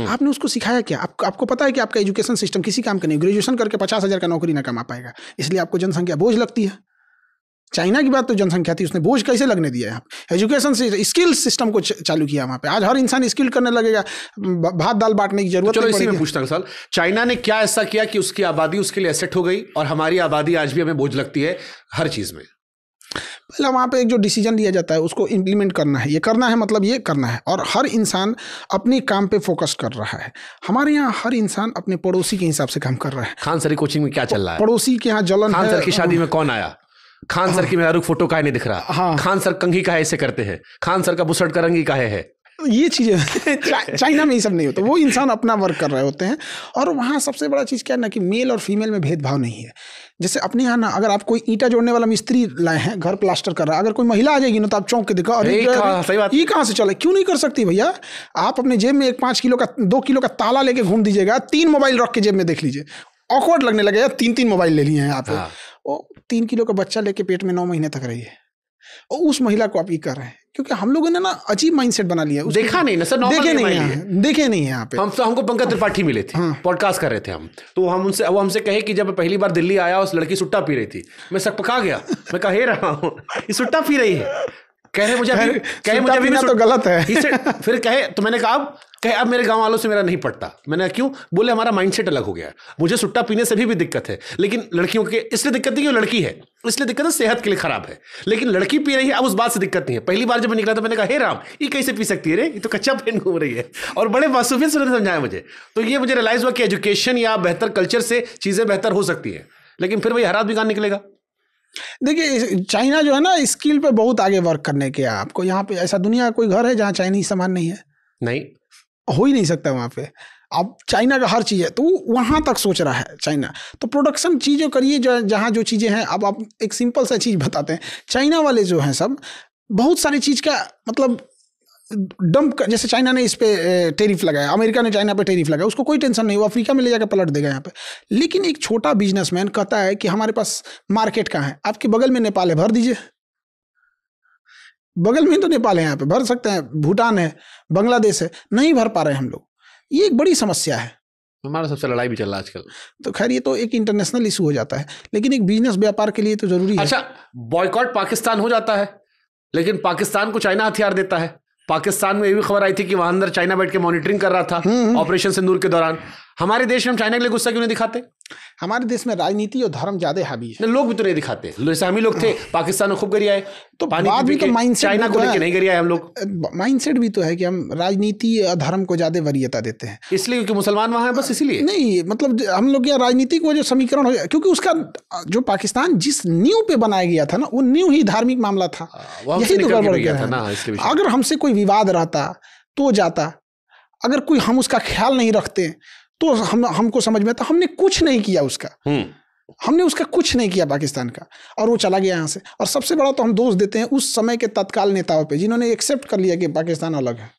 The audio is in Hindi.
आपने उसको सिखाया क्या? आपको पता है कि आपका एजुकेशन सिस्टम किसी काम का नहीं, ग्रेजुएशन करके 50,000 का नौकरी ना कमा पाएगा, इसलिए आपको जनसंख्या बोझ लगती है। चाइना की बात तो जनसंख्या थी, उसने बोझ कैसे लगने दिया यहाँ पे? एजुकेशन से स्किल सिस्टम को चालू किया वहाँ पे। आज हर इंसान स्किल करने लगेगा, भात दाल बांटने की जरूरत नहीं पड़ेगी। मैं पूछता हूँ सवाल, चाइना ने क्या ऐसा किया कि उसकी आबादी उसके लिए एसेट हो गई और हमारी आबादी आज भी हमें बोझ लगती है हर चीज में? पहला वहाँ पे एक जो डिसीजन लिया जाता है उसको इम्प्लीमेंट करना है, ये करना है मतलब ये करना है, और हर इंसान अपने काम पे फोकस कर रहा है। हमारे यहाँ हर इंसान अपने पड़ोसी के हिसाब से काम कर रहा है। खान सर की कोचिंग में क्या चल रहा है? पड़ोसी के यहाँ जलन खान है। सर की शादी में कौन आया? खान सर की मेहरारू फोटो काहे नहीं दिख रहा? हाँ। खान सर कंघी काहे ऐसे करते हैं? खान सर का बुसट का रंग ही काहे है? ये चीज़ें चाइना में ये सब नहीं होता, वो इंसान अपना वर्क कर रहे होते हैं। और वहाँ सबसे बड़ा चीज़ क्या है ना कि मेल और फीमेल में भेदभाव नहीं है। जैसे अपने यहाँ ना अगर आप कोई ईंटा जोड़ने वाला मिस्त्री लाए हैं, घर प्लास्टर कर रहा है, अगर कोई महिला आ जाएगी ना तो आप चौंक के देखो, अरे ये कहाँ से चले? क्यों नहीं कर सकती भैया? आप अपने जेब में 5 किलो का 2 किलो का ताला लेके घूम दीजिएगा, 3 मोबाइल रख के जेब में देख लीजिए, ऑकवर्ड लगने लगेगा। 3 मोबाइल ले लिए हैं आप। वो 3 किलो का बच्चा लेके पेट में 9 महीने तक रही है, और उस महिला को आप ये कर रहे हैं क्योंकि हम लोगों ने ना अजीब माइंडसेट बना लिया। देखा नहीं ना सर, देखे नहीं है यहाँ पे। हमको पंकज त्रिपाठी मिले थे, पॉडकास्ट कर रहे थे हम, तो वो हमसे कहे कि जब पहली बार दिल्ली आया उस लड़की सुट्टा पी रही थी। मैं सकपका गया, मैं कह रहा हूँ ये सुट्टा पी रही है। कह रहे मुझे अभी तो गलत है। फिर कहे तो मैंने कहा अब मेरे गांव वालों से मेरा नहीं पड़ता। मैंने क्यों? बोले हमारा माइंडसेट अलग हो गया, मुझे सुट्टा पीने से भी दिक्कत है, लेकिन लड़कियों के इसलिए दिक्कत नहीं कि वो लड़की है, इसलिए दिक्कत है सेहत के लिए खराब है, लेकिन लड़की पी रही है अब उस बात से दिक्कत नहीं है। पहली बार जब मैं निकला तो मैंने कहा हे राम, ये कैसे पी सकती है रे, ये तो कच्चा पेन घूम रही है। और बड़े मासूमियत से उन्होंने समझाया मुझे, तो ये मुझे रियलाइज हुआ कि एजुकेशन या बेहतर कल्चर से चीजें बेहतर हो सकती है, लेकिन फिर वही हरात भी कहाँ निकलेगा। देखिए चाइना जो है ना स्किल पे बहुत आगे वर्क करने के। आपको यहाँ पे ऐसा दुनिया का कोई घर है जहाँ चाइनीज सामान नहीं है? नहीं, हो ही नहीं सकता वहाँ पे। अब चाइना का हर चीज़ है तो वहाँ तक सोच रहा है चाइना। तो प्रोडक्शन चीज़ों करिए जहाँ जो चीज़ें हैं। अब आप एक सिंपल सा चीज़ बताते हैं, चाइना वाले जो हैं सब बहुत सारी चीज़ का मतलब डंप, जैसे चाइना ने इस पे टेरिफ लगाया, अमेरिका ने चाइना पे टेरिफ लगाया, उसको कोई टेंशन नहीं, वो अफ्रीका में ले जाकर पलट देगा यहाँ पे। लेकिन एक छोटा बिजनेसमैन कहता है कि हमारे पास मार्केट कहाँ है? आपके बगल में नेपाल है, भर दीजिए। बगल में तो नेपाल है, यहाँ पे भर सकते हैं, भूटान है, बांग्लादेश है, नहीं भर पा रहे हम लोग। ये एक बड़ी समस्या है। हमारा सबसे लड़ाई भी चल रहा है आजकल। तो खैर ये तो एक इंटरनेशनल इशू हो जाता है, लेकिन एक बिजनेस व्यापार के लिए तो जरूरी है। अच्छा, बॉयकॉट पाकिस्तान हो जाता है, लेकिन पाकिस्तान को चाइना हथियार देता है। पाकिस्तान में ये भी खबर आई थी कि वहां अंदर चाइना बैठ के मॉनिटरिंग कर रहा था ऑपरेशन सिंदूर के दौरान। हमारे देश में हम चाइना के लिए गुस्सा क्यों नहीं दिखाते? हमारे देश में राजनीति और धर्म ज्यादा हावी है। लोग भी तो नहीं दिखाते। जैसे हम ही लोग थे, पाकिस्तान में खूब गरियाए, तो बाद में तो माइंडसेट चाइना को लेके नहीं गरियाए हम लोग। माइंडसेट भी तो है कि हम राजनीति और धर्म को ज्यादा वरीयता देते हैं, इसलिए क्योंकि मुसलमान वहां है, बस इसीलिए नहीं। मतलब हम लोग या राजनीतिक वो जो समीकरण हो, क्योंकि उसका जो पाकिस्तान जिस नींव पे बनाया गया था ना, वो नींव ही धार्मिक मामला था। यही तो गड़बड़ गया था ना। अगर हमसे कोई विवाद रहता तो जाता, अगर कोई हम उसका ख्याल नहीं रखते तो हमको समझ में आता हमने कुछ नहीं किया उसका। हमने उसका कुछ नहीं किया पाकिस्तान का, और वो चला गया यहाँ से। और सबसे बड़ा तो हम दोष देते हैं उस समय के तत्काल नेताओं पे, जिन्होंने एक्सेप्ट कर लिया कि पाकिस्तान अलग है।